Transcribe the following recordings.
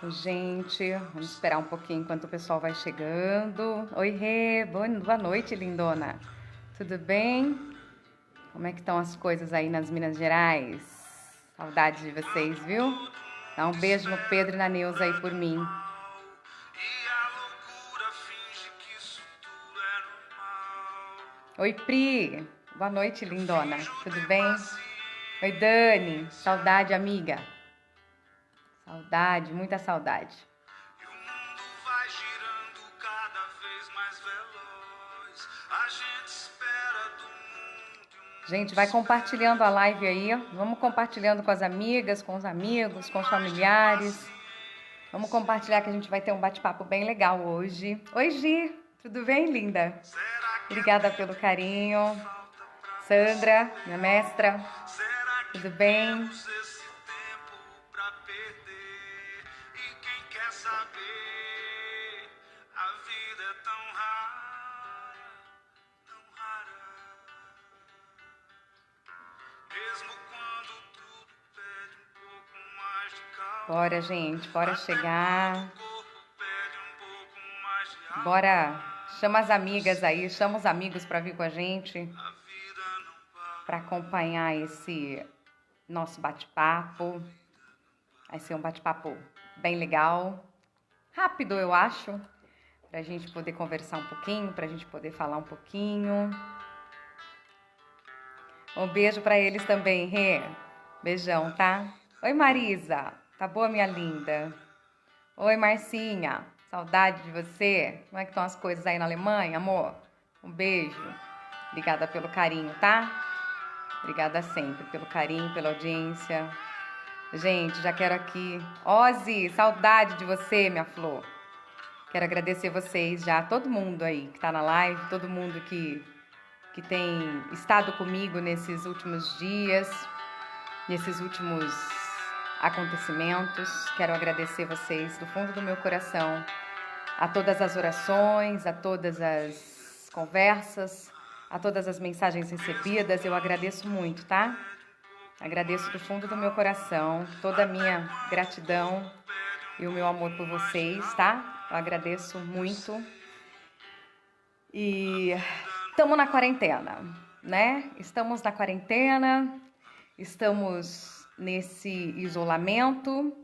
Gente, vamos esperar um pouquinho enquanto o pessoal vai chegando. Oi, Rê, boa noite, lindona. Tudo bem? Como é que estão as coisas aí nas Minas Gerais? Saudade de vocês, viu? Dá um beijo no Pedro e na Neuza aí por mim. Oi, Pri. Boa noite, lindona. Tudo bem? Oi, Dani. Saudade, amiga. Saudade, muita saudade. Gente, vai compartilhando a live aí. Vamos compartilhando com as amigas, com os amigos, com os familiares. Vamos compartilhar que a gente vai ter um bate-papo bem legal hoje. Oi, Gi. Tudo bem, linda? Obrigada pelo carinho. Sandra, minha mestra. Tudo bem? Bora, gente, bora chegar. Bora, chama as amigas aí, chama os amigos para vir com a gente, para acompanhar esse nosso bate-papo. Vai ser um bate-papo bem legal, rápido, eu acho, pra gente poder conversar um pouquinho, pra gente poder falar um pouquinho. Um beijo pra eles também, Rê. Beijão, tá? Oi, Marisa. Tá boa, minha linda? Oi, Marcinha. Saudade de você. Como é que estão as coisas aí na Alemanha, amor? Um beijo. Obrigada pelo carinho, tá? Obrigada sempre pelo carinho, pela audiência. Gente, já quero aqui... Ozzy, saudade de você, minha flor. Quero agradecer vocês já, todo mundo aí que tá na live, todo mundo que tem estado comigo nesses últimos dias, nesses últimos acontecimentos. Quero agradecer vocês do fundo do meu coração, a todas as orações, a todas as conversas, a todas as mensagens recebidas. Eu agradeço muito, tá? Agradeço do fundo do meu coração toda a minha gratidão e o meu amor por vocês, tá? Eu agradeço muito. E estamos na quarentena, né? Estamos na quarentena, estamos nesse isolamento,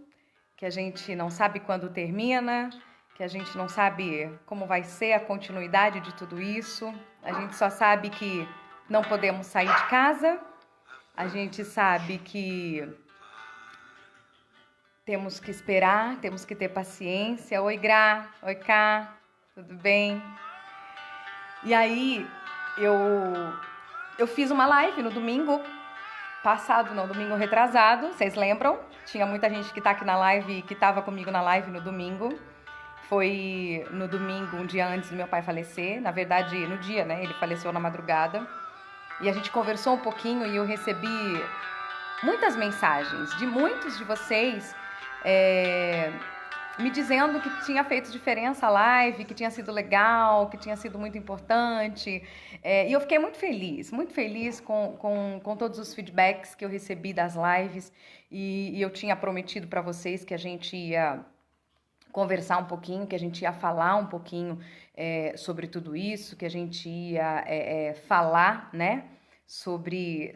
que a gente não sabe quando termina, que a gente não sabe como vai ser a continuidade de tudo isso. A gente só sabe que não podemos sair de casa, a gente sabe que temos que esperar, temos que ter paciência. Oi, Gra, oi, Cá, tudo bem? E aí, eu fiz uma live no domingo passado, não, domingo retrasado, vocês lembram? Tinha muita gente que tá aqui na live, que tava comigo na live no domingo. Foi no domingo, um dia antes do meu pai falecer. Na verdade, no dia, né? Ele faleceu na madrugada. E a gente conversou um pouquinho e eu recebi muitas mensagens de muitos de vocês me dizendo que tinha feito diferença a live, que tinha sido legal, que tinha sido muito importante. E eu fiquei muito feliz com todos os feedbacks que eu recebi das lives. E eu tinha prometido para vocês que a gente ia conversar um pouquinho, que a gente ia falar um pouquinho sobre tudo isso, que a gente ia falar, né, sobre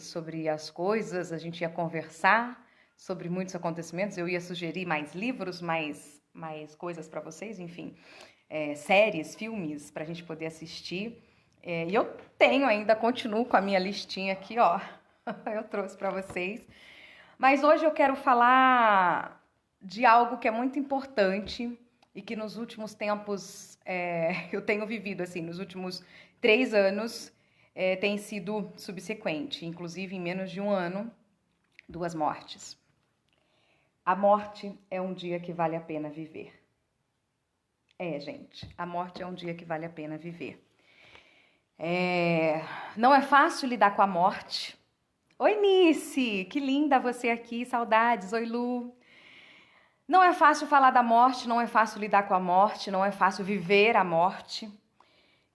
as coisas, a gente ia conversar sobre muitos acontecimentos. Eu ia sugerir mais livros, mais coisas para vocês, enfim, séries, filmes para a gente poder assistir. E eu tenho ainda, continuo com a minha listinha aqui, ó, eu trouxe para vocês. Mas hoje eu quero falar de algo que é muito importante e que nos últimos tempos eu tenho vivido, assim, nos últimos 3 anos tem sido subsequente, inclusive em menos de um ano, 2 mortes. A morte é um dia que vale a pena viver. Gente, a morte é um dia que vale a pena viver. Não é fácil lidar com a morte. Oi, Nice, que linda você aqui, saudades. Oi, Lu. Não é fácil falar da morte, não é fácil lidar com a morte, não é fácil viver a morte.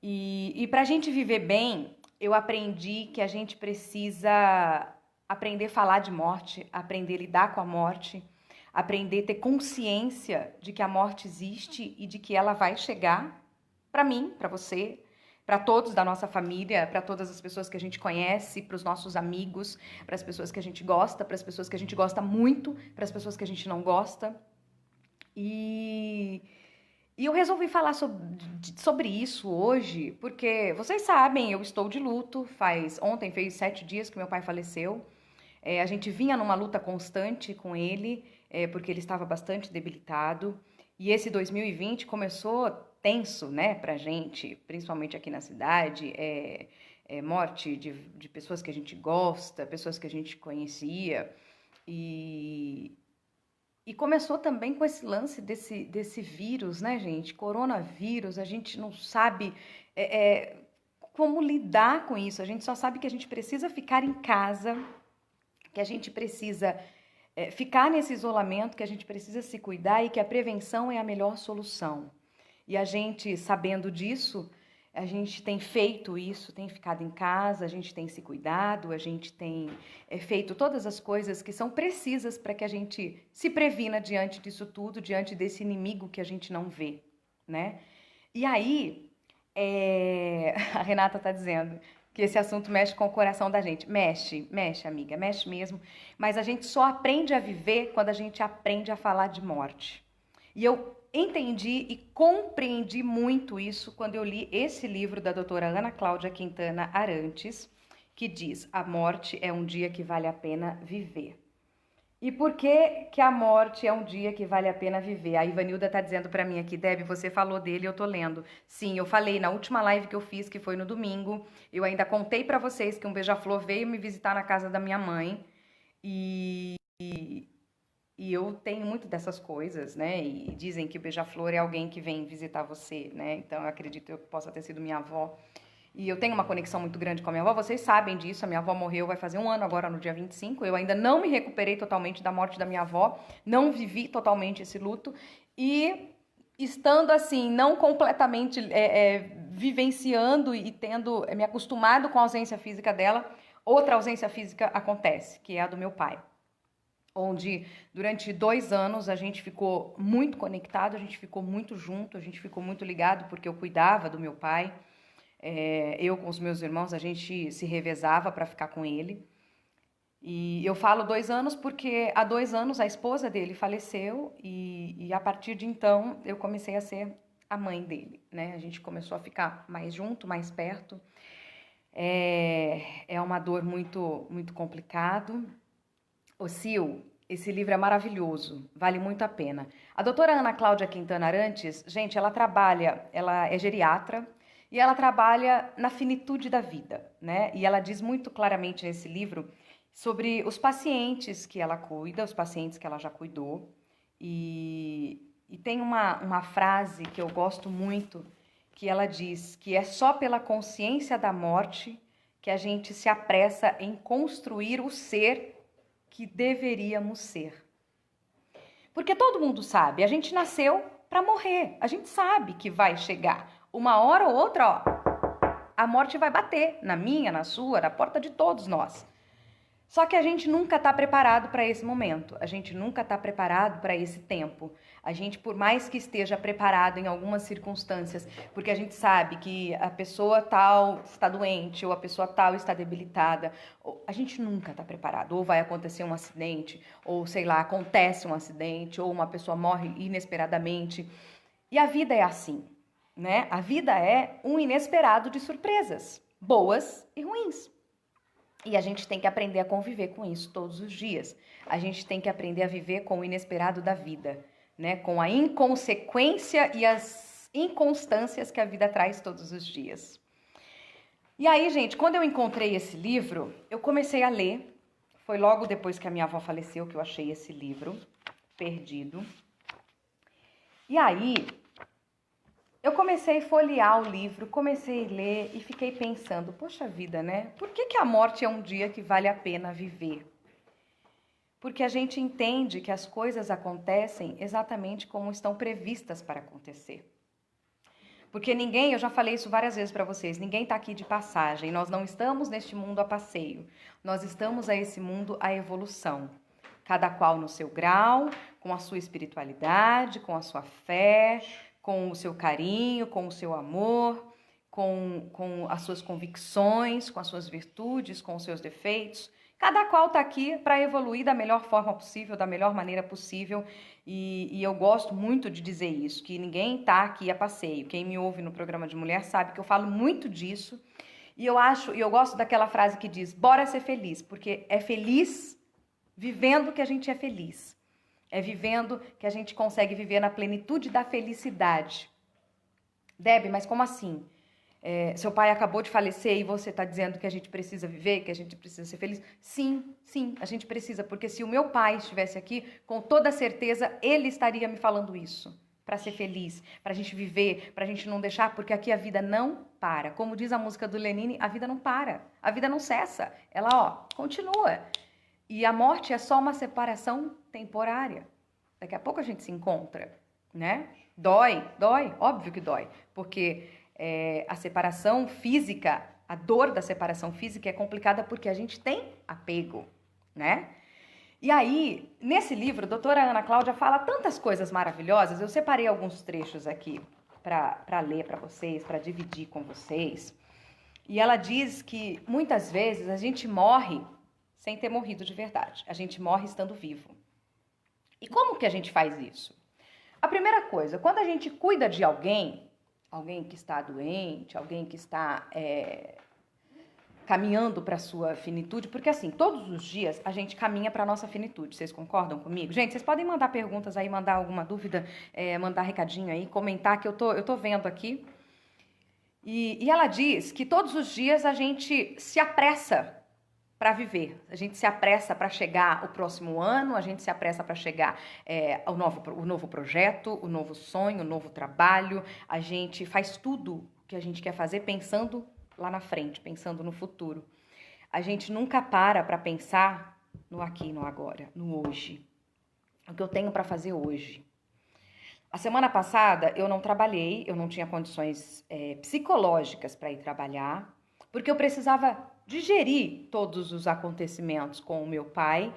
E para a gente viver bem, eu aprendi que a gente precisa aprender a falar de morte, aprender a lidar com a morte, aprender a ter consciência de que a morte existe e de que ela vai chegar para mim, para você, para todos da nossa família, para todas as pessoas que a gente conhece, para os nossos amigos, para as pessoas que a gente gosta, para as pessoas que a gente gosta muito, para as pessoas que a gente não gosta. E eu resolvi falar sobre isso hoje, porque vocês sabem, eu estou de luto. Ontem fez 7 dias que meu pai faleceu. A gente vinha numa luta constante com ele, porque ele estava bastante debilitado. E esse 2020 começou tenso, né, pra gente, principalmente aqui na cidade. Morte de pessoas que a gente gosta, pessoas que a gente conhecia. E começou também com esse lance desse vírus, né, gente? Coronavírus, a gente não sabe como lidar com isso. A gente só sabe que a gente precisa ficar em casa, que a gente precisa ficar nesse isolamento, que a gente precisa se cuidar e que a prevenção é a melhor solução. E a gente, sabendo disso, a gente tem feito isso, tem ficado em casa, a gente tem se cuidado, a gente tem feito todas as coisas que são precisas para que a gente se previna diante disso tudo, diante desse inimigo que a gente não vê, né? E aí, a Renata tá dizendo que esse assunto mexe com o coração da gente. Mexe, amiga, mexe mesmo. Mas a gente só aprende a viver quando a gente aprende a falar de morte. E eu entendi e compreendi muito isso quando eu li esse livro da doutora Ana Cláudia Quintana Arantes, que diz: a morte é um dia que vale a pena viver. E por que a morte é um dia que vale a pena viver? A Ivanilda tá dizendo pra mim aqui, Deb, você falou dele, eu tô lendo. Sim, eu falei na última live que eu fiz, que foi no domingo. Eu ainda contei pra vocês que um beija-flor veio me visitar na casa da minha mãe. E eu tenho muito dessas coisas, né? E dizem que o beija-flor é alguém que vem visitar você, né? Então eu acredito que possa ter sido minha avó. E eu tenho uma conexão muito grande com a minha avó, vocês sabem disso, a minha avó morreu, vai fazer 1 ano agora no dia 25, eu ainda não me recuperei totalmente da morte da minha avó, não vivi totalmente esse luto, e estando assim, não completamente vivenciando e tendo me acostumado com a ausência física dela, outra ausência física acontece, que é a do meu pai. Onde durante 2 anos a gente ficou muito conectado, a gente ficou muito junto, a gente ficou muito ligado, porque eu cuidava do meu pai. Eu com os meus irmãos, a gente se revezava para ficar com ele. E eu falo 2 anos porque há 2 anos a esposa dele faleceu e a partir de então eu comecei a ser a mãe dele, né? A gente começou a ficar mais junto, mais perto. É uma dor muito, muito complicado. Ô Sil, esse livro é maravilhoso, vale muito a pena. A doutora Ana Cláudia Quintana Arantes, gente, ela é geriatra, e ela trabalha na finitude da vida, né? E ela diz muito claramente nesse livro sobre os pacientes que ela cuida, os pacientes que ela já cuidou. E tem uma frase que eu gosto muito, que ela diz que é só pela consciência da morte que a gente se apressa em construir o ser que deveríamos ser. Porque todo mundo sabe, a gente nasceu para morrer, a gente sabe que vai chegar. Uma hora ou outra, ó, a morte vai bater na minha, na sua, na porta de todos nós. Só que a gente nunca está preparado para esse momento, a gente nunca está preparado para esse tempo. A gente, por mais que esteja preparado em algumas circunstâncias, porque a gente sabe que a pessoa tal está doente ou a pessoa tal está debilitada, a gente nunca está preparado. Ou vai acontecer um acidente, ou sei lá, acontece um acidente, ou uma pessoa morre inesperadamente. E a vida é assim, né? A vida é um inesperado de surpresas, boas e ruins. E a gente tem que aprender a conviver com isso todos os dias. A gente tem que aprender a viver com o inesperado da vida, né? Com a inconsequência e as inconstâncias que a vida traz todos os dias. E aí, gente, quando eu encontrei esse livro, eu comecei a ler. Foi logo depois que a minha avó faleceu que eu achei esse livro, perdido. E aí, eu comecei a folhear o livro, comecei a ler e fiquei pensando, poxa vida, né? Por que a morte é um dia que vale a pena viver? Porque a gente entende que as coisas acontecem exatamente como estão previstas para acontecer. Porque ninguém, eu já falei isso várias vezes para vocês, ninguém está aqui de passagem. Nós não estamos neste mundo a passeio. Nós estamos a esse mundo a evolução. Cada qual no seu grau, com a sua espiritualidade, com a sua fé, com o seu carinho, com o seu amor, com as suas convicções, com as suas virtudes, com os seus defeitos. Cada qual está aqui para evoluir da melhor forma possível, da melhor maneira possível. E eu gosto muito de dizer isso, que ninguém está aqui a passeio. Quem me ouve no programa de mulher sabe que eu falo muito disso. E eu gosto daquela frase que diz, bora ser feliz, porque é feliz vivendo que a gente é feliz. É vivendo que a gente consegue viver na plenitude da felicidade. Deb, mas como assim? Seu pai acabou de falecer e você está dizendo que a gente precisa viver, que a gente precisa ser feliz? Sim, a gente precisa, porque se o meu pai estivesse aqui, com toda certeza ele estaria me falando isso, para ser feliz, para a gente viver, para a gente não deixar, porque aqui a vida não para. Como diz a música do Lenine, a vida não para, a vida não cessa, ela continua. E a morte é só uma separação temporária. Daqui a pouco a gente se encontra, né? Dói, óbvio que dói, porque a separação física, a dor da separação física é complicada porque a gente tem apego, né? E aí, nesse livro, a doutora Ana Cláudia fala tantas coisas maravilhosas, eu separei alguns trechos aqui para ler para vocês, para dividir com vocês. E ela diz que muitas vezes a gente morre sem ter morrido de verdade, a gente morre estando vivo. E como que a gente faz isso? A primeira coisa, quando a gente cuida de alguém que está doente, alguém que está caminhando para a sua finitude, porque assim, todos os dias a gente caminha para a nossa finitude, vocês concordam comigo? Gente, vocês podem mandar perguntas aí, mandar alguma dúvida, mandar recadinho aí, comentar que eu tô vendo aqui. E ela diz que todos os dias a gente se apressa para viver, a gente se apressa para chegar o próximo ano, a gente se apressa para chegar o novo projeto, o novo sonho, o novo trabalho, a gente faz tudo que a gente quer fazer pensando lá na frente, pensando no futuro. A gente nunca para pensar no aqui, no agora, no hoje, o que eu tenho para fazer hoje. A semana passada eu não trabalhei, eu não tinha condições psicológicas para ir trabalhar, porque eu precisava digerir todos os acontecimentos com o meu pai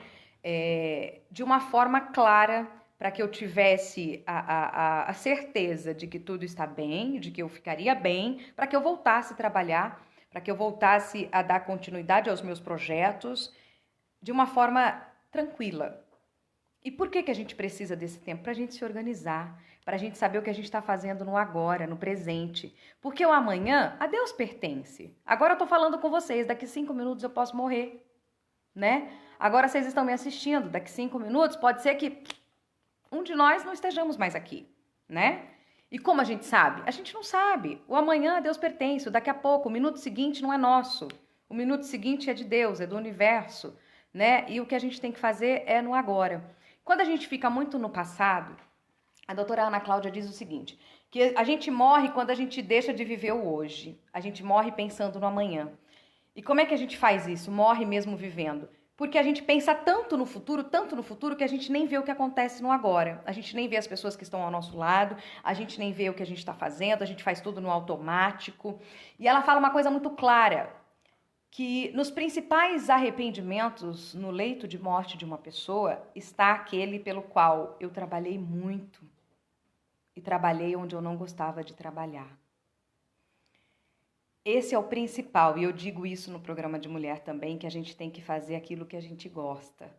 de uma forma clara, para que eu tivesse a certeza de que tudo está bem, de que eu ficaria bem, para que eu voltasse a trabalhar, para que eu voltasse a dar continuidade aos meus projetos de uma forma tranquila. E por que a gente precisa desse tempo? Para a gente se organizar, para a gente saber o que a gente está fazendo no agora, no presente. Porque o amanhã, a Deus pertence. Agora eu estou falando com vocês, daqui 5 minutos eu posso morrer, né? Agora vocês estão me assistindo, daqui 5 minutos pode ser que um de nós não estejamos mais aqui, né? E como a gente sabe? A gente não sabe. O amanhã a Deus pertence, o daqui a pouco, o minuto seguinte não é nosso. O minuto seguinte é de Deus, é do universo, né? E o que a gente tem que fazer é no agora. Quando a gente fica muito no passado, a doutora Ana Cláudia diz o seguinte, que a gente morre quando a gente deixa de viver o hoje. A gente morre pensando no amanhã. E como é que a gente faz isso? Morre mesmo vivendo. Porque a gente pensa tanto no futuro, que a gente nem vê o que acontece no agora. A gente nem vê as pessoas que estão ao nosso lado, a gente nem vê o que a gente está fazendo, a gente faz tudo no automático. E ela fala uma coisa muito clara, que nos principais arrependimentos no leito de morte de uma pessoa está aquele pelo qual eu trabalhei muito e trabalhei onde eu não gostava de trabalhar. Esse é o principal, e eu digo isso no programa de mulher também, que a gente tem que fazer aquilo que a gente gosta.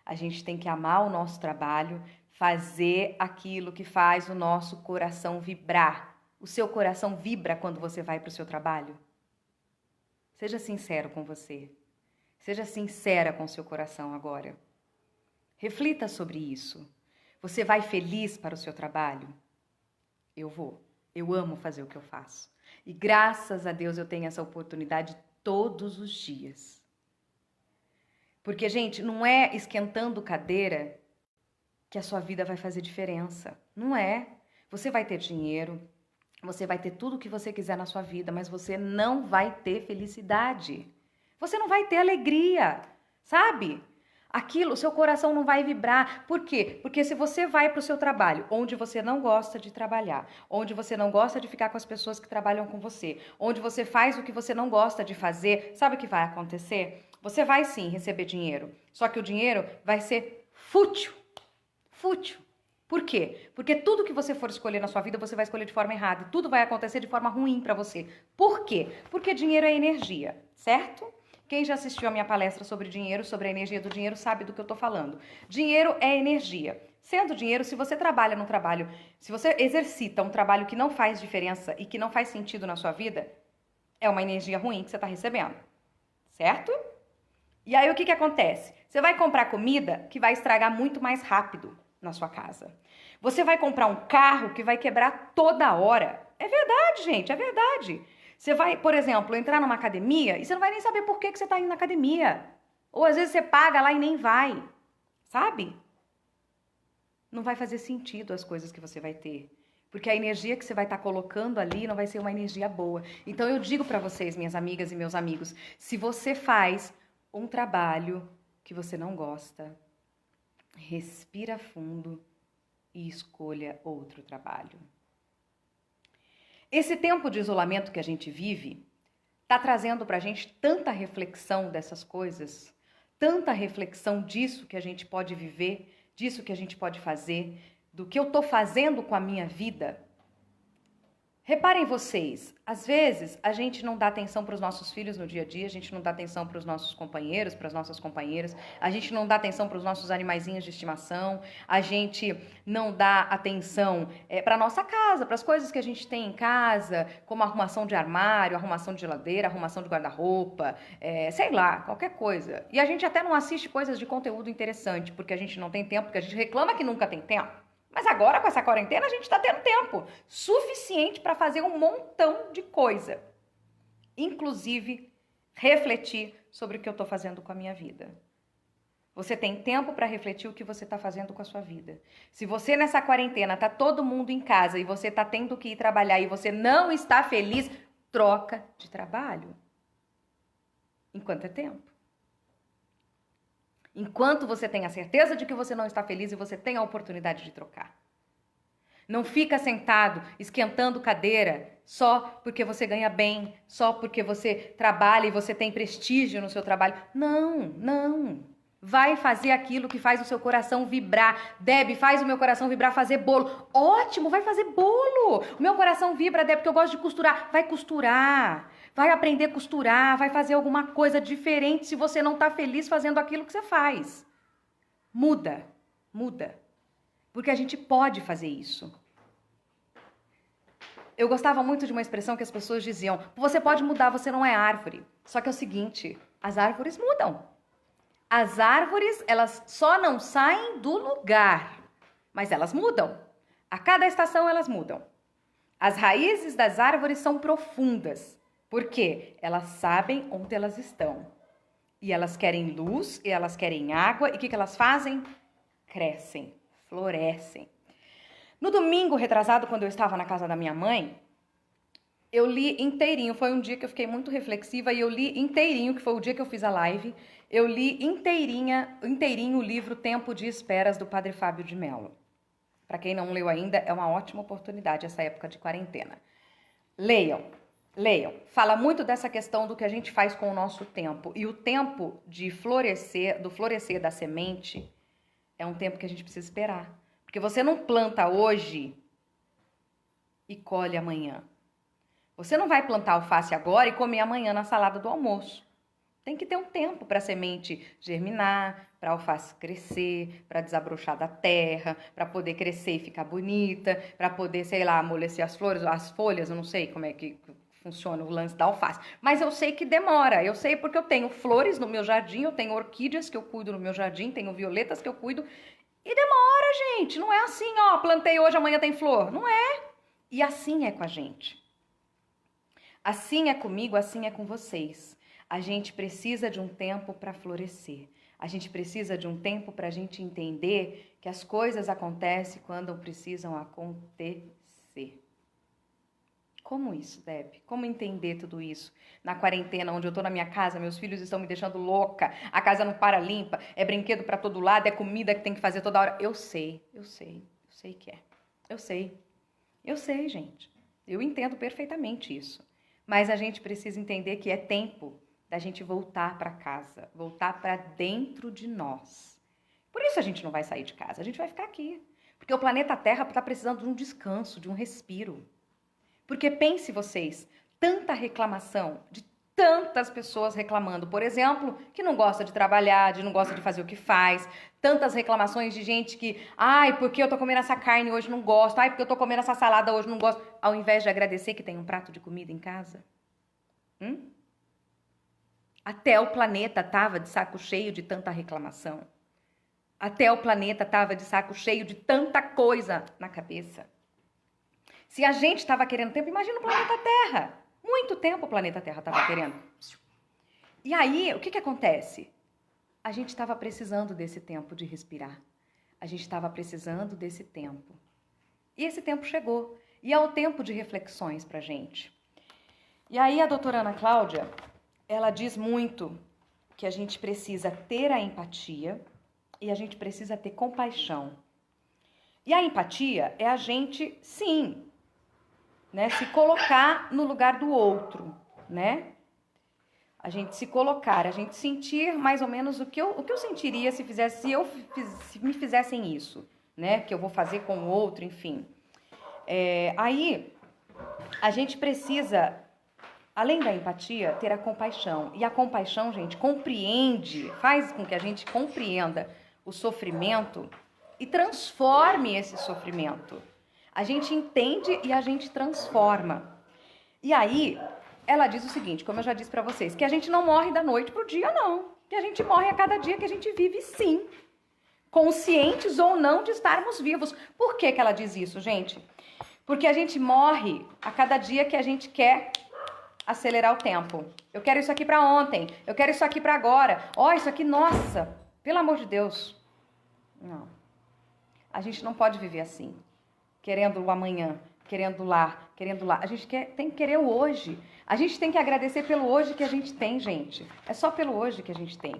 A gente tem que amar o nosso trabalho, fazer aquilo que faz o nosso coração vibrar. O seu coração vibra quando você vai para o seu trabalho? Seja sincero com você. Seja sincera com seu coração agora. Reflita sobre isso. Você vai feliz para o seu trabalho? Eu vou. Eu amo fazer o que eu faço. E graças a Deus eu tenho essa oportunidade todos os dias. Porque, gente, não é esquentando cadeira que a sua vida vai fazer diferença. Não é. Você vai ter dinheiro, você vai ter tudo o que você quiser na sua vida, mas você não vai ter felicidade. Você não vai ter alegria, sabe? Aquilo, seu coração não vai vibrar. Por quê? Porque se você vai para o seu trabalho, onde você não gosta de trabalhar, onde você não gosta de ficar com as pessoas que trabalham com você, onde você faz o que você não gosta de fazer, sabe o que vai acontecer? Você vai sim receber dinheiro, só que o dinheiro vai ser fútil. Fútil. Por quê? Porque tudo que você for escolher na sua vida, você vai escolher de forma errada. E tudo vai acontecer de forma ruim para você. Por quê? Porque dinheiro é energia, certo? Quem já assistiu a minha palestra sobre dinheiro, sobre a energia do dinheiro, sabe do que eu tô falando. Dinheiro é energia. Sendo dinheiro, se você trabalha num trabalho, se você exercita um trabalho que não faz diferença e que não faz sentido na sua vida, é uma energia ruim que você tá recebendo. Certo? E aí o que acontece? Você vai comprar comida que vai estragar muito mais rápido na sua casa. Você vai comprar um carro que vai quebrar toda hora. É verdade, gente, é verdade. Você vai, por exemplo, entrar numa academia e você não vai nem saber por que você está indo na academia. Ou às vezes você paga lá e nem vai, sabe? Não vai fazer sentido as coisas que você vai ter. Porque a energia que você vai estar colocando ali não vai ser uma energia boa. Então eu digo para vocês, minhas amigas e meus amigos, se você faz um trabalho que você não gosta, respira fundo e escolha outro trabalho. Esse tempo de isolamento que a gente vive está trazendo para a gente tanta reflexão dessas coisas, tanta reflexão disso que a gente pode viver, disso que a gente pode fazer, do que eu estou fazendo com a minha vida. Reparem vocês, às vezes a gente não dá atenção para os nossos filhos no dia a dia, a gente não dá atenção para os nossos companheiros, para as nossas companheiras, a gente não dá atenção para os nossos animaizinhos de estimação, a gente não dá atenção para a nossa casa, para as coisas que a gente tem em casa, como arrumação de armário, arrumação de geladeira, arrumação de guarda-roupa, sei lá, qualquer coisa. E a gente até não assiste coisas de conteúdo interessante, porque a gente não tem tempo, porque a gente reclama que nunca tem tempo. Mas agora, com essa quarentena, a gente está tendo tempo suficiente para fazer um montão de coisa. Inclusive, refletir sobre o que eu estou fazendo com a minha vida. Você tem tempo para refletir o que você está fazendo com a sua vida. Se você, nessa quarentena, está todo mundo em casa e você está tendo que ir trabalhar e você não está feliz, troca de trabalho. Enquanto é tempo. Enquanto você tem a certeza de que você não está feliz e você tem a oportunidade de trocar. Não fica sentado, esquentando cadeira, só porque você ganha bem, só porque você trabalha e você tem prestígio no seu trabalho. Não, não. Vai fazer aquilo que faz o seu coração vibrar. Deb, faz o meu coração vibrar fazer bolo. Ótimo, vai fazer bolo. O meu coração vibra, Deb, porque eu gosto de costurar. Vai costurar. Vai aprender a costurar, vai fazer alguma coisa diferente se você não está feliz fazendo aquilo que você faz. Muda, muda. Porque a gente pode fazer isso. Eu gostava muito de uma expressão que as pessoas diziam: você pode mudar, você não é árvore. Só que é o seguinte, as árvores mudam. As árvores, elas só não saem do lugar, mas elas mudam. A cada estação elas mudam. As raízes das árvores são profundas. Por quê? Elas sabem onde elas estão. E elas querem luz, e elas querem água. E o que elas fazem? Crescem, florescem. No domingo retrasado, quando eu estava na casa da minha mãe, eu li inteirinho. Foi um dia que eu fiquei muito reflexiva e eu li inteirinho, que foi o dia que eu fiz a live. Eu li inteirinho o livro Tempo de Esperas, do Padre Fábio de Mello. Para quem não leu ainda, é uma ótima oportunidade essa época de quarentena. Leiam. Leiam. Fala muito dessa questão do que a gente faz com o nosso tempo. E o tempo de florescer, do florescer da semente, é um tempo que a gente precisa esperar. Porque você não planta hoje e colhe amanhã. Você não vai plantar alface agora e comer amanhã na salada do almoço. Tem que ter um tempo para a semente germinar, para a alface crescer, para desabrochar da terra, para poder crescer e ficar bonita, para poder, sei lá, amolecer as flores, as folhas, eu não sei como é que funciona o lance da alface. Mas eu sei que demora, eu sei porque eu tenho flores no meu jardim, eu tenho orquídeas que eu cuido no meu jardim, tenho violetas que eu cuido. E demora, gente, não é assim, ó, plantei hoje, amanhã tem flor. Não é. E assim é com a gente. Assim é comigo, assim é com vocês. A gente precisa de um tempo para florescer. A gente precisa de um tempo para a gente entender que as coisas acontecem quando precisam acontecer. Como isso, Deb? Como entender tudo isso? Na quarentena, onde eu tô na minha casa, meus filhos estão me deixando louca, a casa não para limpa, é brinquedo pra todo lado, é comida que tem que fazer toda hora. Eu sei que é. Eu sei, gente. Eu entendo perfeitamente isso. Mas a gente precisa entender que é tempo da gente voltar pra casa, voltar pra dentro de nós. Por isso a gente não vai sair de casa, a gente vai ficar aqui. Porque o planeta Terra tá precisando de um descanso, de um respiro. Porque pense vocês, tanta reclamação de tantas pessoas reclamando, por exemplo, que não gosta de trabalhar, de não gosta de fazer o que faz, tantas reclamações de gente que, ai, porque eu tô comendo essa carne hoje não gosto, ai, porque eu tô comendo essa salada hoje não gosto, ao invés de agradecer que tem um prato de comida em casa. Até o planeta tava de saco cheio de tanta reclamação. Até o planeta tava de saco cheio de tanta coisa na cabeça. Se a gente estava querendo tempo, imagina o planeta Terra. Muito tempo o planeta Terra estava querendo. E aí, o que acontece? A gente estava precisando desse tempo de respirar. A gente estava precisando desse tempo. E esse tempo chegou. E é o tempo de reflexões pra gente. E aí a doutora Ana Cláudia, ela diz muito que a gente precisa ter a empatia e a gente precisa ter compaixão. E a empatia é a gente, sim, né, se colocar no lugar do outro, né? A gente se colocar, a gente sentir mais ou menos o que eu sentiria se me fizessem isso, né? Que eu vou fazer com o outro, enfim. Aí a gente precisa, além da empatia, ter a compaixão. E a compaixão, gente, faz com que a gente compreenda o sofrimento e transforme esse sofrimento. A gente entende e a gente transforma. E aí, ela diz o seguinte, como eu já disse pra vocês, que a gente não morre da noite pro dia, não. Que a gente morre a cada dia que a gente vive, sim. Conscientes ou não de estarmos vivos. Por que ela diz isso, gente? Porque a gente morre a cada dia que a gente quer acelerar o tempo. Eu quero isso aqui pra ontem. Eu quero isso aqui pra agora. Ó, isso aqui, nossa, pelo amor de Deus. Não. A gente não pode viver assim. Querendo o amanhã, querendo lá. A gente tem que querer o hoje. A gente tem que agradecer pelo hoje que a gente tem, gente. É só pelo hoje que a gente tem.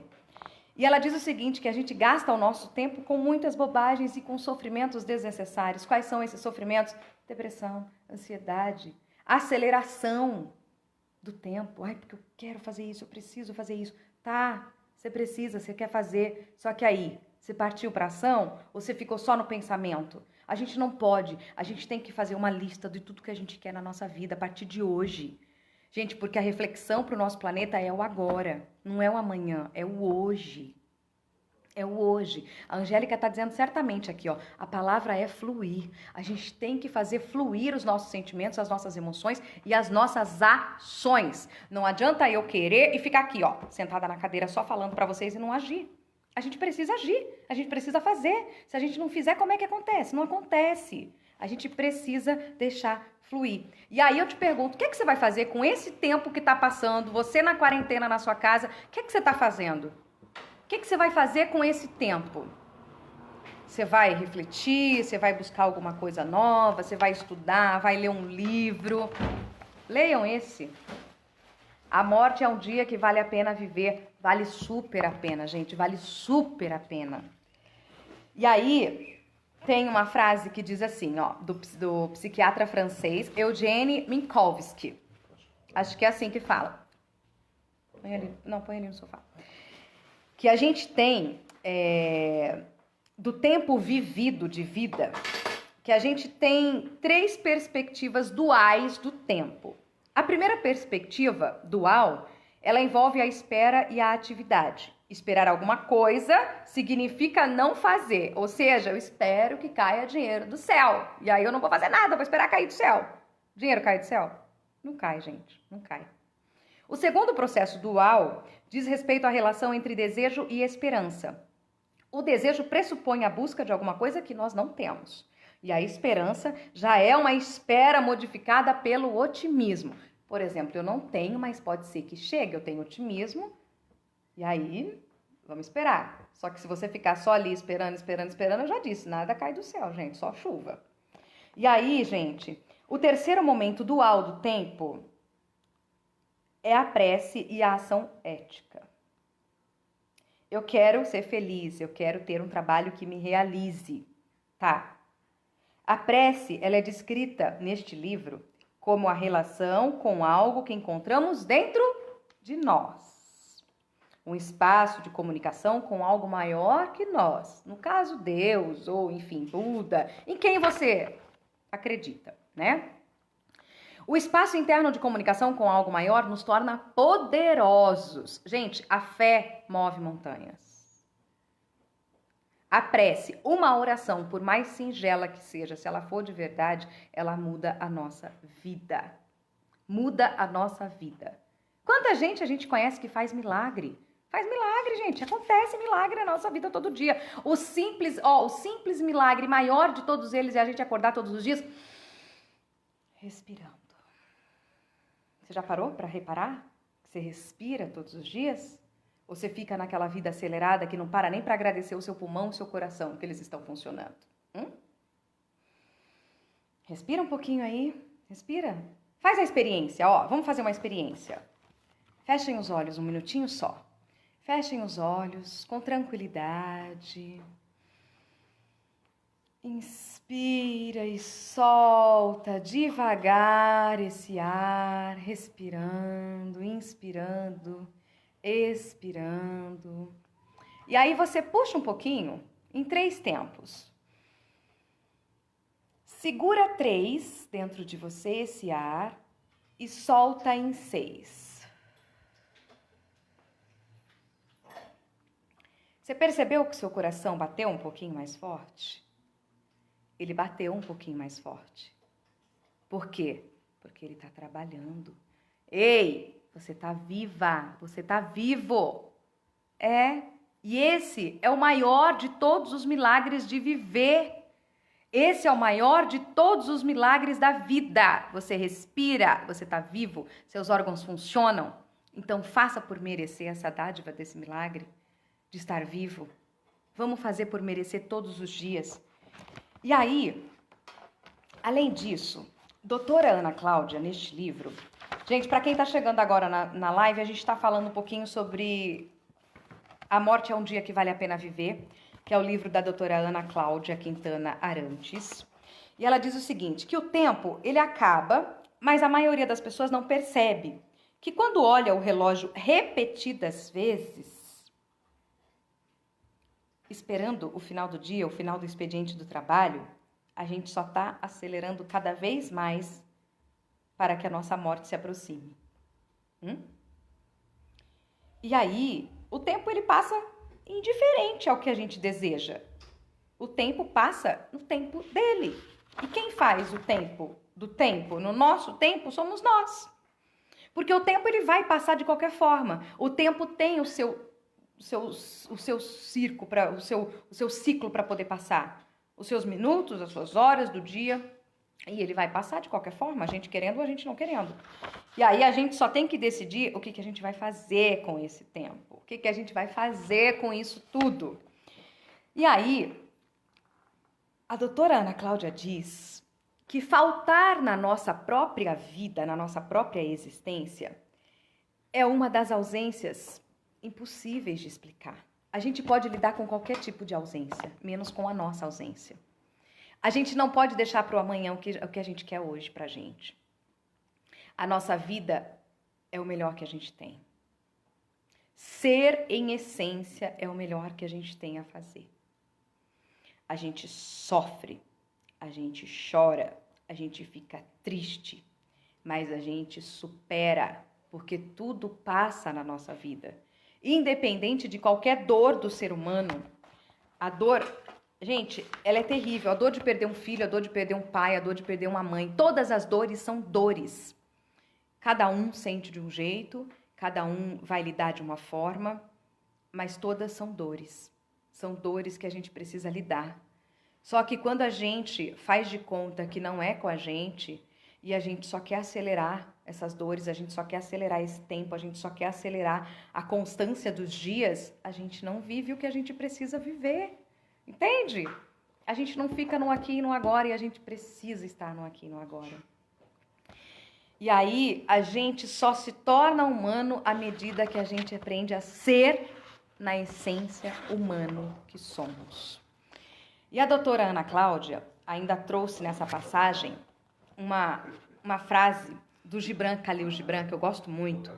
E ela diz o seguinte, que a gente gasta o nosso tempo com muitas bobagens e com sofrimentos desnecessários. Quais são esses sofrimentos? Depressão, ansiedade, aceleração do tempo. Ai, porque eu quero fazer isso, eu preciso fazer isso. Tá, você precisa, você quer fazer, só que aí, você partiu para ação ou você ficou só no pensamento? A gente não pode, a gente tem que fazer uma lista de tudo que a gente quer na nossa vida a partir de hoje. Gente, porque a reflexão para o nosso planeta é o agora, não é o amanhã, é o hoje. É o hoje. A Angélica está dizendo certamente aqui, ó, a palavra é fluir. A gente tem que fazer fluir os nossos sentimentos, as nossas emoções e as nossas ações. Não adianta eu querer e ficar aqui, ó, sentada na cadeira só falando para vocês e não agir. A gente precisa agir, a gente precisa fazer. Se a gente não fizer, como é que acontece? Não acontece. A gente precisa deixar fluir. E aí eu te pergunto, o que é que você vai fazer com esse tempo que está passando, você na quarentena na sua casa, o que é que você está fazendo? O que é que você vai fazer com esse tempo? Você vai refletir, você vai buscar alguma coisa nova, você vai estudar, vai ler um livro. Leiam esse. A morte é um dia que vale a pena viver. Vale super a pena, gente. Vale super a pena. E aí, tem uma frase que diz assim, ó, do psiquiatra francês Eugène Minkowski. Acho que é assim que fala. Põe ali no sofá. Que a gente tem, do tempo vivido de vida, que a gente tem 3 perspectivas duais do tempo. A primeira perspectiva dual, ela envolve a espera e a atividade. Esperar alguma coisa significa não fazer, ou seja, eu espero que caia dinheiro do céu. E aí eu não vou fazer nada, vou esperar cair do céu. Dinheiro cai do céu? Não cai, gente, não cai. O segundo processo dual diz respeito à relação entre desejo e esperança. O desejo pressupõe a busca de alguma coisa que nós não temos. E a esperança já é uma espera modificada pelo otimismo. Por exemplo, eu não tenho, mas pode ser que chegue. Eu tenho otimismo e aí vamos esperar. Só que se você ficar só ali esperando, eu já disse, nada cai do céu, gente, só chuva. E aí, gente, O terceiro momento dual do tempo é a prece e a ação ética. Eu quero ser feliz, eu quero ter um trabalho que me realize, tá? A prece, ela é descrita neste livro como a relação com algo que encontramos dentro de nós. Um espaço de comunicação com algo maior que nós. No caso, Deus, ou enfim, Buda, em quem você acredita, né? O espaço interno de comunicação com algo maior nos torna poderosos. Gente, a fé move montanhas. A prece, uma oração, por mais singela que seja, se ela for de verdade, ela muda a nossa vida. Muda a nossa vida. Quanta gente a gente conhece que faz milagre? Faz milagre, gente. Acontece milagre na nossa vida todo dia. O simples milagre maior de todos eles é a gente acordar todos os dias respirando. Você já parou para reparar que você respira todos os dias? Ou você fica naquela vida acelerada que não para nem para agradecer o seu pulmão e o seu coração que eles estão funcionando? Respira um pouquinho aí. Respira. Faz a experiência, ó. Vamos fazer uma experiência. Fechem os olhos um minutinho só. Fechem os olhos com tranquilidade. Inspira e solta devagar esse ar, respirando, inspirando, expirando. E aí você puxa um pouquinho em 3 tempos. Segura 3 dentro de você esse ar e solta em 6. Você percebeu que seu coração bateu um pouquinho mais forte? Ele bateu um pouquinho mais forte. Por quê? Porque ele está trabalhando. Ei, você está viva, você está vivo. E esse é o maior de todos os milagres de viver. Esse é o maior de todos os milagres da vida. Você respira, você está vivo, seus órgãos funcionam. Então faça por merecer essa dádiva desse milagre de estar vivo. Vamos fazer por merecer todos os dias. E aí, além disso, doutora Ana Cláudia, neste livro... Gente, para quem está chegando agora na live, a gente está falando um pouquinho sobre A Morte é um Dia que Vale a Pena Viver, que é o livro da doutora Ana Cláudia Quintana Arantes. E ela diz o seguinte, que o tempo, ele acaba, mas a maioria das pessoas não percebe que quando olha o relógio repetidas vezes, esperando o final do dia, o final do expediente do trabalho, a gente só está acelerando cada vez mais para que a nossa morte se aproxime. E aí, o tempo ele passa indiferente ao que a gente deseja. O tempo passa no tempo dele. E quem faz o tempo do tempo? No nosso tempo somos nós. Porque o tempo ele vai passar de qualquer forma. O tempo tem o seu ciclo para poder passar. Os seus minutos, as suas horas do dia. E ele vai passar de qualquer forma, a gente querendo ou a gente não querendo. E aí a gente só tem que decidir o que a gente vai fazer com esse tempo. O que a gente vai fazer com isso tudo. E aí, a doutora Ana Cláudia diz que faltar na nossa própria vida, na nossa própria existência, é uma das ausências impossíveis de explicar. A gente pode lidar com qualquer tipo de ausência, menos com a nossa ausência. A gente não pode deixar para o amanhã o que a gente quer hoje pra gente. A nossa vida é o melhor que a gente tem. Ser em essência é o melhor que a gente tem a fazer. A gente sofre, a gente chora, a gente fica triste, mas a gente supera, porque tudo passa na nossa vida. Independente de qualquer dor do ser humano, a dor... Gente, ela é terrível. A dor de perder um filho, a dor de perder um pai, a dor de perder uma mãe. Todas as dores são dores. Cada um sente de um jeito, cada um vai lidar de uma forma, mas todas são dores. São dores que a gente precisa lidar. Só que quando a gente faz de conta que não é com a gente e a gente só quer acelerar essas dores, a gente só quer acelerar esse tempo, a gente só quer acelerar a constância dos dias, a gente não vive o que a gente precisa viver. Entende? A gente não fica no aqui e no agora e a gente precisa estar no aqui e no agora. E aí a gente só se torna humano à medida que a gente aprende a ser, na essência, humano que somos. E a doutora Ana Cláudia ainda trouxe nessa passagem uma frase do Gibran Khalil Gibran, que eu gosto muito,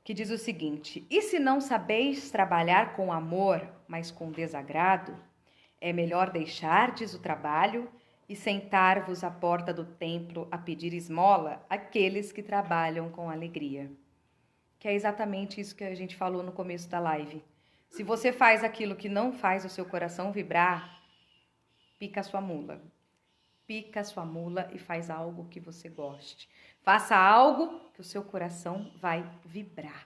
que diz o seguinte: e se não sabeis trabalhar com amor, mas com desagrado, é melhor deixardes o trabalho e sentar-vos à porta do templo a pedir esmola àqueles que trabalham com alegria. Que é exatamente isso que a gente falou no começo da live. Se você faz aquilo que não faz o seu coração vibrar, pica a sua mula. Pica a sua mula e faz algo que você goste. Faça algo que o seu coração vai vibrar.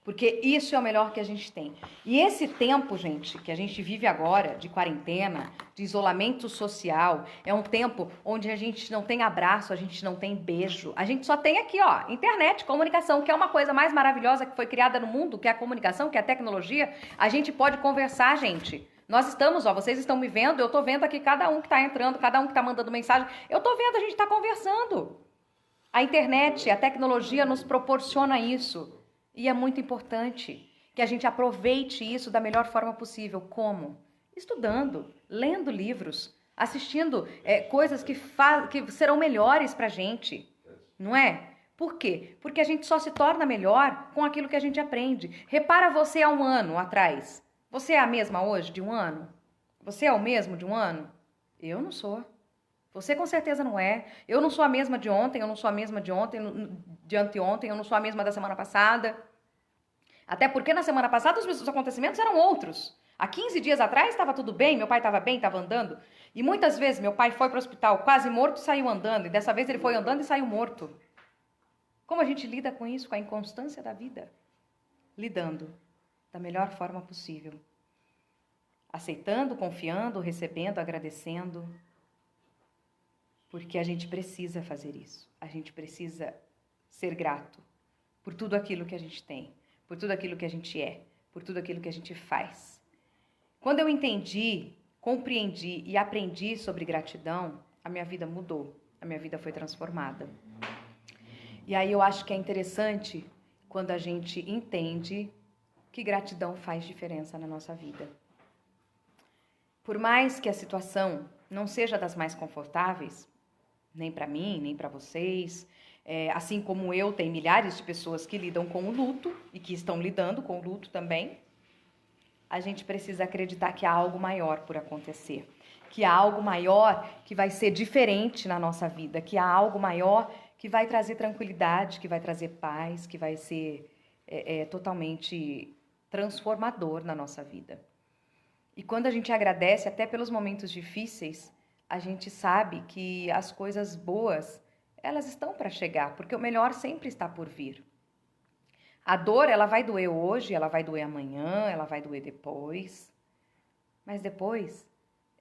Porque isso é o melhor que a gente tem. E esse tempo, gente, que a gente vive agora, de quarentena, de isolamento social, é um tempo onde a gente não tem abraço, a gente não tem beijo. A gente só tem aqui, ó, internet, comunicação, que é uma coisa mais maravilhosa que foi criada no mundo, que é a comunicação, que é a tecnologia. A gente pode conversar, gente. Nós estamos, ó, vocês estão me vendo, eu tô vendo aqui cada um que tá entrando, cada um que tá mandando mensagem. Eu tô vendo, a gente tá conversando. A internet, a tecnologia nos proporciona isso. E é muito importante que a gente aproveite isso da melhor forma possível. Como? Estudando, lendo livros, assistindo coisas que serão melhores pra gente. Não é? Por quê? Porque a gente só se torna melhor com aquilo que a gente aprende. Repara você há um ano atrás. Você é a mesma hoje de um ano? Você é o mesmo de um ano? Eu não sou. Você com certeza não é. Eu não sou a mesma de ontem, eu não sou a mesma de ontem, de anteontem, eu não sou a mesma da semana passada. Até porque na semana passada os acontecimentos eram outros. Há 15 dias atrás estava tudo bem, meu pai estava bem, estava andando. E muitas vezes meu pai foi para o hospital quase morto e saiu andando. E dessa vez ele foi andando e saiu morto. Como a gente lida com isso, com a inconstância da vida? Lidando da melhor forma possível. Aceitando, confiando, recebendo, agradecendo. Porque a gente precisa fazer isso. A gente precisa ser grato por tudo aquilo que a gente tem, por tudo aquilo que a gente é, por tudo aquilo que a gente faz. Quando eu entendi, compreendi e aprendi sobre gratidão, a minha vida mudou, a minha vida foi transformada. E aí eu acho que é interessante quando a gente entende que gratidão faz diferença na nossa vida. Por mais que a situação não seja das mais confortáveis, nem para mim, nem para vocês, assim como eu, tem milhares de pessoas que lidam com o luto e que estão lidando com o luto também, a gente precisa acreditar que há algo maior por acontecer, que há algo maior que vai ser diferente na nossa vida, que há algo maior que vai trazer tranquilidade, que vai trazer paz, que vai ser totalmente transformador na nossa vida. E quando a gente agradece até pelos momentos difíceis, a gente sabe que as coisas boas, elas estão para chegar, porque o melhor sempre está por vir. A dor, ela vai doer hoje, ela vai doer amanhã, ela vai doer depois. Mas depois,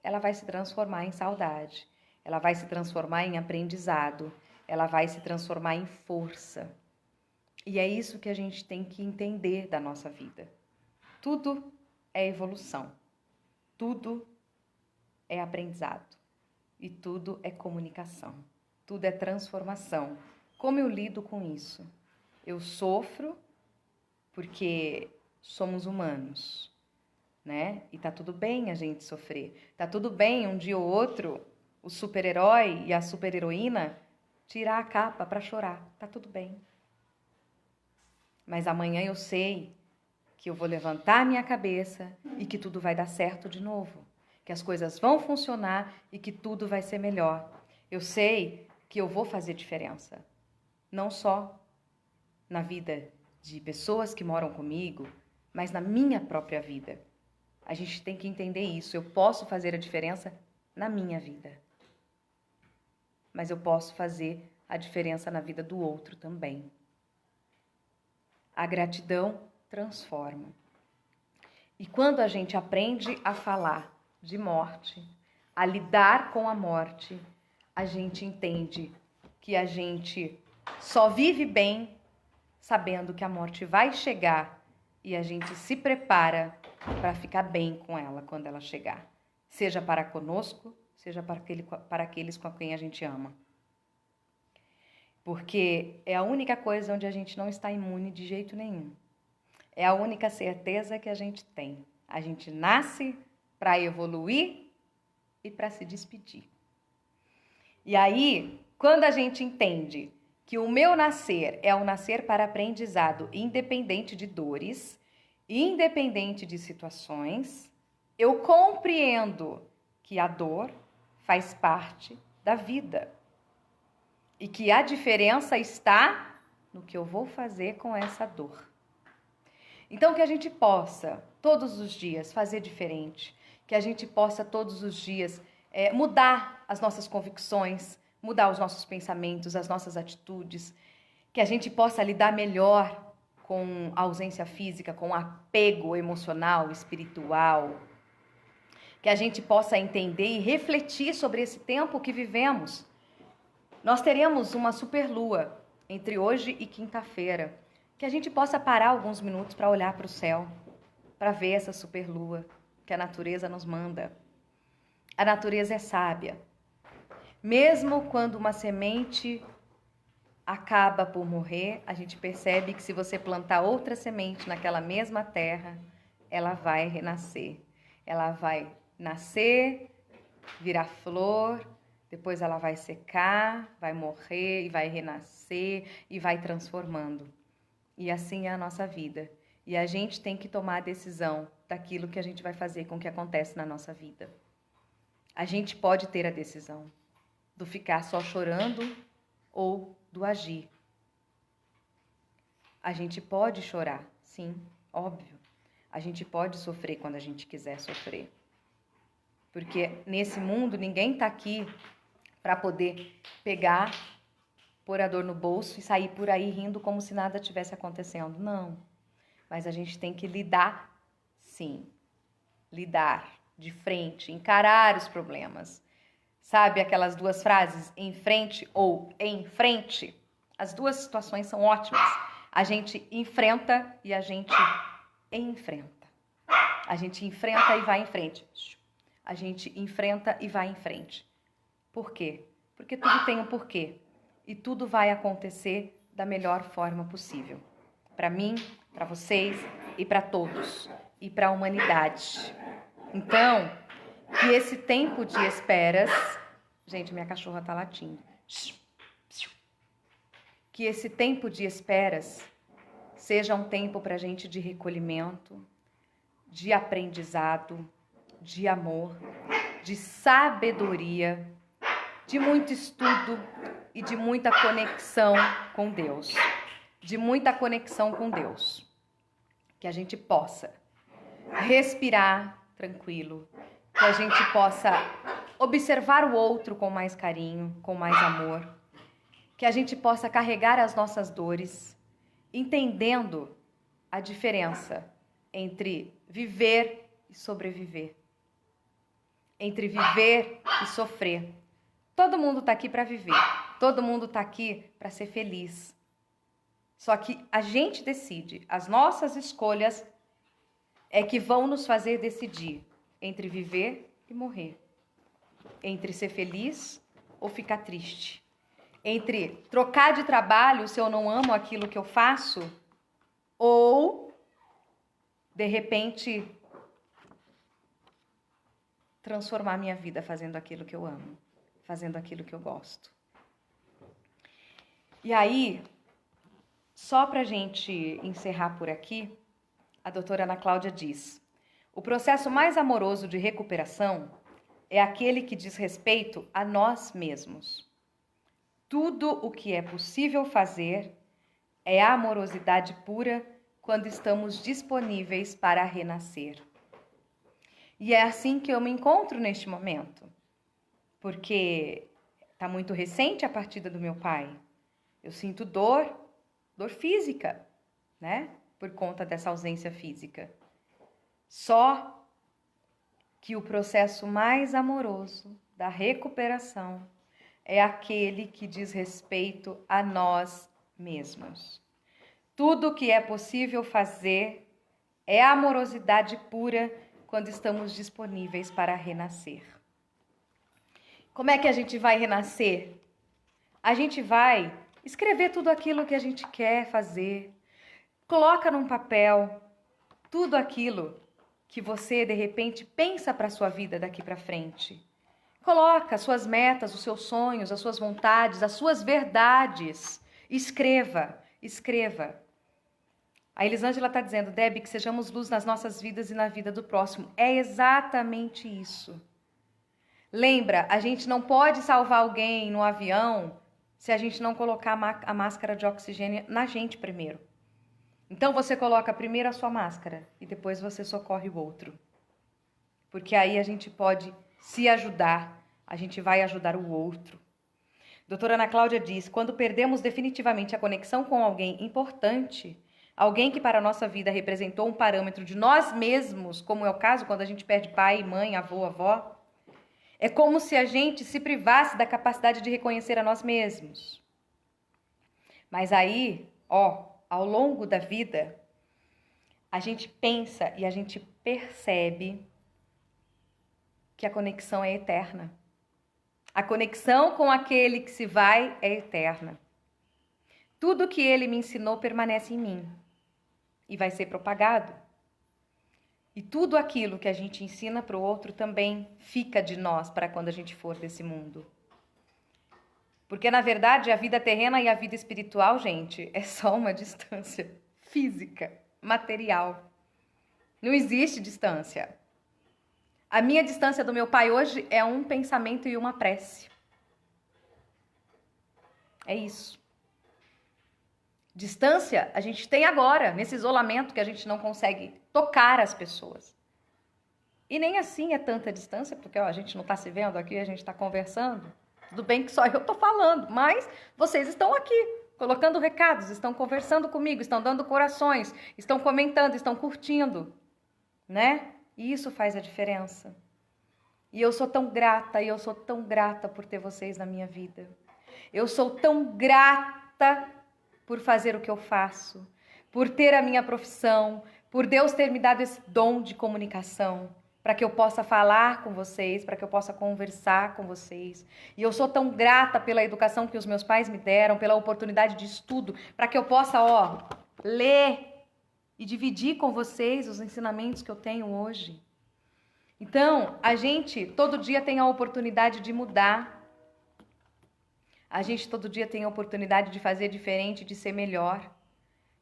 ela vai se transformar em saudade, ela vai se transformar em aprendizado, ela vai se transformar em força. E é isso que a gente tem que entender da nossa vida. Tudo é evolução, tudo é aprendizado. E tudo é comunicação, tudo é transformação. Como eu lido com isso? Eu sofro porque somos humanos, né? E tá tudo bem a gente sofrer. Tá tudo bem um dia ou outro o super-herói e a super-heroína tirar a capa para chorar. Tá tudo bem. Mas amanhã eu sei que eu vou levantar a minha cabeça e que tudo vai dar certo de novo. Que as coisas vão funcionar e que tudo vai ser melhor. Eu sei que eu vou fazer diferença. Não só na vida de pessoas que moram comigo, mas na minha própria vida. A gente tem que entender isso. Eu posso fazer a diferença na minha vida. Mas eu posso fazer a diferença na vida do outro também. A gratidão transforma. E quando a gente aprende a falar de morte, a lidar com a morte, a gente entende que a gente só vive bem sabendo que a morte vai chegar e a gente se prepara para ficar bem com ela quando ela chegar. Seja para conosco, seja para aqueles com quem a gente ama. Porque é a única coisa onde a gente não está imune de jeito nenhum. É a única certeza que a gente tem. A gente nasce para evoluir e para se despedir. E aí, quando a gente entende que o meu nascer é um nascer para aprendizado independente de dores, independente de situações, eu compreendo que a dor faz parte da vida. E que a diferença está no que eu vou fazer com essa dor. Então, que a gente possa, todos os dias, fazer diferente. Que a gente possa, todos os dias, mudar as nossas convicções, mudar os nossos pensamentos, as nossas atitudes. Que a gente possa lidar melhor com a ausência física, com o apego emocional, espiritual. Que a gente possa entender e refletir sobre esse tempo que vivemos. Nós teremos uma superlua entre hoje e quinta-feira, que a gente possa parar alguns minutos para olhar para o céu, para ver essa superlua que a natureza nos manda. A natureza é sábia. Mesmo quando uma semente acaba por morrer, a gente percebe que se você plantar outra semente naquela mesma terra, ela vai renascer. Ela vai nascer, virar flor, depois ela vai secar, vai morrer e vai renascer e vai transformando. E assim é a nossa vida. E a gente tem que tomar a decisão daquilo que a gente vai fazer com o que acontece na nossa vida. A gente pode ter a decisão do ficar só chorando ou do agir. A gente pode chorar, sim, óbvio. A gente pode sofrer quando a gente quiser sofrer. Porque nesse mundo ninguém está aqui para poder pegar, pôr a dor no bolso e sair por aí rindo como se nada tivesse acontecendo. Não. Mas a gente tem que lidar, sim. Lidar de frente, encarar os problemas. Sabe aquelas duas frases, em frente ou em frente? As duas situações são ótimas. A gente enfrenta e a gente enfrenta. A gente enfrenta e vai em frente. A gente enfrenta e vai em frente. Por quê? Porque tudo tem um porquê. E tudo vai acontecer da melhor forma possível. Para mim, para vocês e para todos. E para a humanidade. Então, que esse tempo de esperas... Gente, minha cachorra tá latindo. Que esse tempo de esperas seja um tempo para a gente de recolhimento, de aprendizado, de amor, de sabedoria, de muito estudo e de muita conexão com Deus. De muita conexão com Deus. Que a gente possa respirar tranquilo, que a gente possa observar o outro com mais carinho, com mais amor, que a gente possa carregar as nossas dores, entendendo a diferença entre viver e sobreviver, entre viver e sofrer. Todo mundo está aqui para viver, todo mundo está aqui para ser feliz. Só que a gente decide, as nossas escolhas é que vão nos fazer decidir entre viver e morrer, entre ser feliz ou ficar triste, entre trocar de trabalho se eu não amo aquilo que eu faço, ou, de repente, transformar minha vida fazendo aquilo que eu amo, fazendo aquilo que eu gosto. E aí, só para a gente encerrar por aqui, a doutora Ana Cláudia diz: o processo mais amoroso de recuperação é aquele que diz respeito a nós mesmos. Tudo o que é possível fazer é amorosidade pura quando estamos disponíveis para renascer. E é assim que eu me encontro neste momento, porque está muito recente a partida do meu pai. Eu sinto dor física, né? Por conta dessa ausência física. Só que o processo mais amoroso da recuperação é aquele que diz respeito a nós mesmos. Tudo o que é possível fazer é amorosidade pura quando estamos disponíveis para renascer. Como é que a gente vai renascer? A gente vai Escrever tudo aquilo que a gente quer fazer. Coloca num papel tudo aquilo que você, de repente, pensa para a sua vida daqui para frente. Coloca as suas metas, os seus sonhos, as suas vontades, as suas verdades. Escreva, escreva. A Elisângela está dizendo, Debbie, que sejamos luz nas nossas vidas e na vida do próximo. É exatamente isso. Lembra, a gente não pode salvar alguém no avião se a gente não colocar a máscara de oxigênio na gente primeiro. Então você coloca primeiro a sua máscara e depois você socorre o outro. Porque aí a gente pode se ajudar, a gente vai ajudar o outro. Doutora Ana Cláudia diz, quando perdemos definitivamente a conexão com alguém importante, alguém que para a nossa vida representou um parâmetro de nós mesmos, como é o caso quando a gente perde pai, mãe, avô, avó, é como se a gente se privasse da capacidade de reconhecer a nós mesmos. Mas aí, ao longo da vida, a gente pensa e a gente percebe que a conexão é eterna. A conexão com aquele que se vai é eterna. Tudo que ele me ensinou permanece em mim e vai ser propagado. E tudo aquilo que a gente ensina para o outro também fica de nós para quando a gente for desse mundo. Porque, na verdade, a vida terrena e a vida espiritual, gente, é só uma distância física, material. Não existe distância. A minha distância do meu pai hoje é um pensamento e uma prece. É isso. Distância a gente tem agora, nesse isolamento que a gente não consegue tocar as pessoas. E nem assim é tanta distância, porque a gente não está se vendo aqui, a gente está conversando. Tudo bem que só eu estou falando, mas vocês estão aqui, colocando recados, estão conversando comigo, estão dando corações, estão comentando, estão curtindo, né? E isso faz a diferença. E eu sou tão grata por ter vocês na minha vida. Eu sou tão grata por fazer o que eu faço, por ter a minha profissão, por Deus ter me dado esse dom de comunicação, para que eu possa falar com vocês, para que eu possa conversar com vocês. E eu sou tão grata pela educação que os meus pais me deram, pela oportunidade de estudo, para que eu possa, ler e dividir com vocês os ensinamentos que eu tenho hoje. Então, a gente todo dia tem a oportunidade de mudar. A gente todo dia tem a oportunidade de fazer diferente, de ser melhor.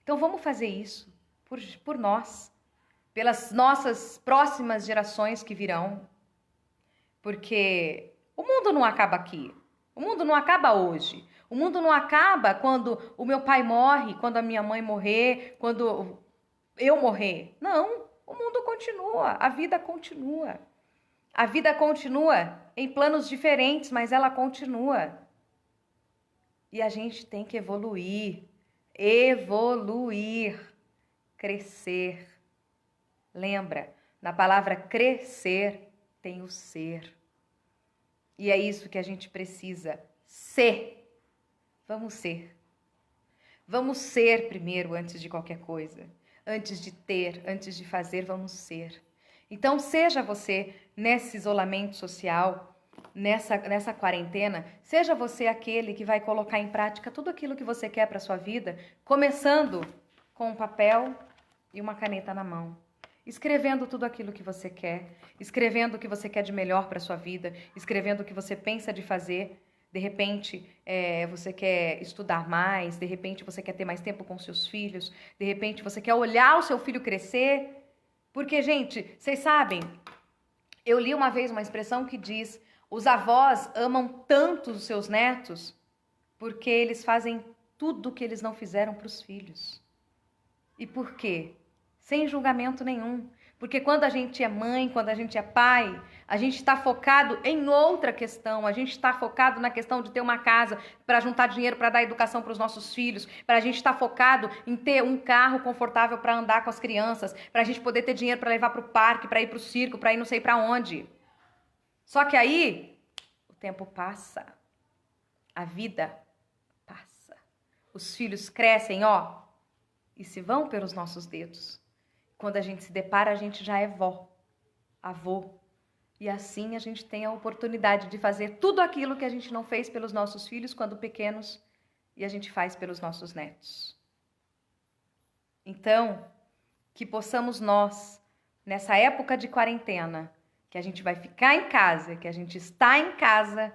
Então vamos fazer isso por nós, pelas nossas próximas gerações que virão. Porque o mundo não acaba aqui. O mundo não acaba hoje. O mundo não acaba quando o meu pai morre, quando a minha mãe morrer, quando eu morrer. Não, o mundo continua, a vida continua. A vida continua em planos diferentes, mas ela continua. E a gente tem que evoluir, crescer. Lembra, na palavra crescer tem o ser. E é isso que a gente precisa ser. Vamos ser. Vamos ser primeiro antes de qualquer coisa. Antes de ter, antes de fazer, vamos ser. Então seja você nesse isolamento social, nessa quarentena, seja você aquele que vai colocar em prática tudo aquilo que você quer para sua vida, começando com um papel e uma caneta na mão, escrevendo tudo aquilo que você quer, escrevendo o que você quer de melhor para sua vida, escrevendo o que você pensa de fazer. De repente, você quer estudar mais, de repente você quer ter mais tempo com seus filhos, de repente você quer olhar o seu filho crescer. Porque, gente, vocês sabem, eu li uma vez uma expressão que diz: os avós amam tanto os seus netos porque eles fazem tudo o que eles não fizeram para os filhos. E por quê? Sem julgamento nenhum. Porque quando a gente é mãe, quando a gente é pai, a gente está focado em outra questão. A gente está focado na questão de ter uma casa para juntar dinheiro para dar educação para os nossos filhos. Para a gente estar focado em ter um carro confortável para andar com as crianças. Para a gente poder ter dinheiro para levar para o parque, para ir para o circo, para ir não sei para onde. Só que aí o tempo passa. A vida passa. Os filhos crescem, e se vão pelos nossos dedos. Quando a gente se depara, a gente já é vó, avô. E assim a gente tem a oportunidade de fazer tudo aquilo que a gente não fez pelos nossos filhos quando pequenos e a gente faz pelos nossos netos. Então, que possamos nós, nessa época de quarentena, que a gente vai ficar em casa, que a gente está em casa,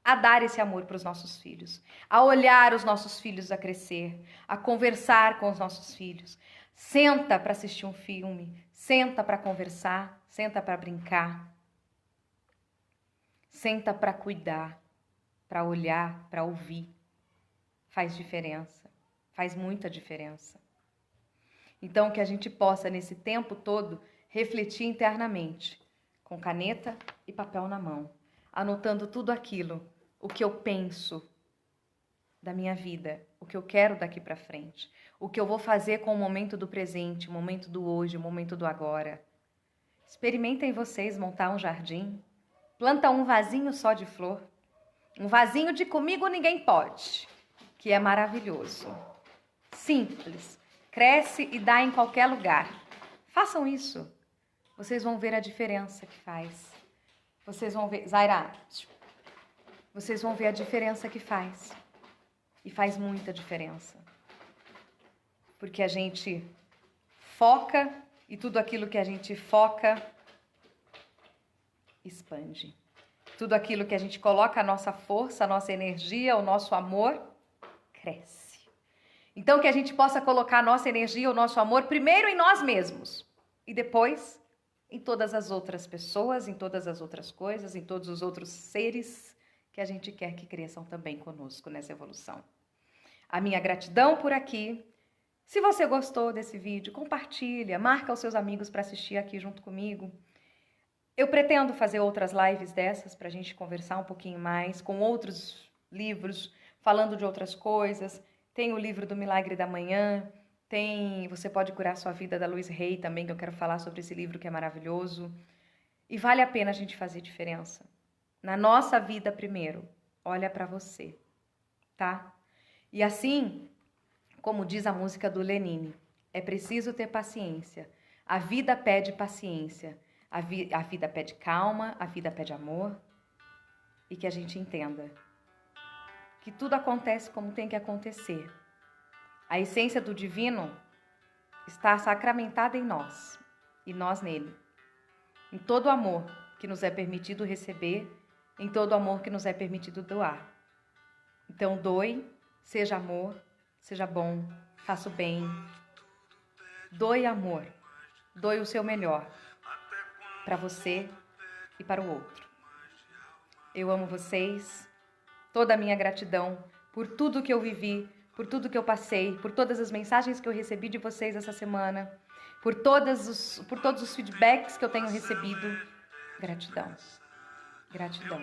a dar esse amor para os nossos filhos, a olhar os nossos filhos a crescer, a conversar com os nossos filhos. Senta para assistir um filme, senta para conversar, senta para brincar, senta para cuidar, para olhar, para ouvir. Faz diferença, faz muita diferença. Então, que a gente possa, nesse tempo todo, refletir internamente, com caneta e papel na mão, anotando tudo aquilo, o que eu penso da minha vida, o que eu quero daqui para frente, o que eu vou fazer com o momento do presente, o momento do hoje, o momento do agora. Experimentem vocês montar um jardim, planta um vasinho só de flor, um vasinho de comigo ninguém pode, que é maravilhoso, simples, cresce e dá em qualquer lugar. Façam isso, vocês vão ver a diferença que faz. Vocês vão ver, Zaira, vocês vão ver a diferença que faz. E faz muita diferença. Porque a gente foca e tudo aquilo que a gente foca expande. Tudo aquilo que a gente coloca a nossa força, a nossa energia, o nosso amor, cresce. Então que a gente possa colocar a nossa energia, o nosso amor primeiro em nós mesmos e depois em todas as outras pessoas, em todas as outras coisas, em todos os outros seres que a gente quer que cresçam também conosco nessa evolução. A minha gratidão por aqui. Se você gostou desse vídeo, compartilha, marca os seus amigos para assistir aqui junto comigo. Eu pretendo fazer outras lives dessas para a gente conversar um pouquinho mais, com outros livros, falando de outras coisas. Tem o livro do Milagre da Manhã, tem Você Pode Curar Sua Vida, da Louise Hay também, que eu quero falar sobre esse livro que é maravilhoso. E vale a pena a gente fazer diferença. Na nossa vida primeiro, olha para você, tá? E assim, como diz a música do Lenine, é preciso ter paciência. A vida pede paciência. A vida pede calma, a vida pede amor. E que a gente entenda que tudo acontece como tem que acontecer. A essência do divino está sacramentada em nós e nós nele. Em todo o amor que nos é permitido receber, em todo o amor que nos é permitido doar. Então doe, seja amor, seja bom, faça o bem. Doe amor, doe o seu melhor para você e para o outro. Eu amo vocês, toda a minha gratidão por tudo que eu vivi, por tudo que eu passei, por todas as mensagens que eu recebi de vocês essa semana, por todos os feedbacks que eu tenho recebido. Gratidão. Gratidão.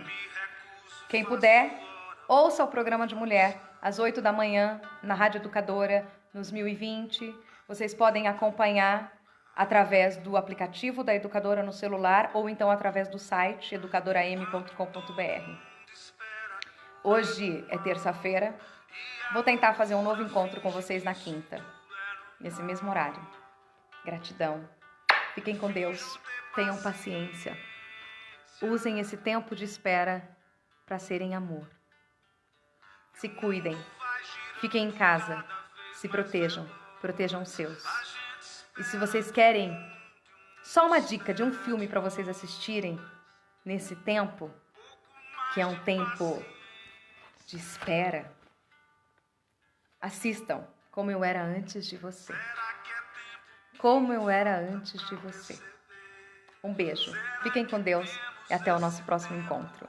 Quem puder, ouça o programa de mulher às 8 da manhã na Rádio Educadora, nos 1020. Vocês podem acompanhar através do aplicativo da Educadora no celular ou então através do site educadoram.com.br. Hoje é terça-feira. Vou tentar fazer um novo encontro com vocês na quinta, nesse mesmo horário. Gratidão. Fiquem com Deus. Tenham paciência. Usem esse tempo de espera para serem amor. Se cuidem. Fiquem em casa. Se protejam. Protejam os seus. E se vocês querem só uma dica de um filme para vocês assistirem nesse tempo, que é um tempo de espera, assistam Como Eu Era Antes de Você. Como Eu Era Antes de Você. Um beijo. Fiquem com Deus e até o nosso próximo encontro.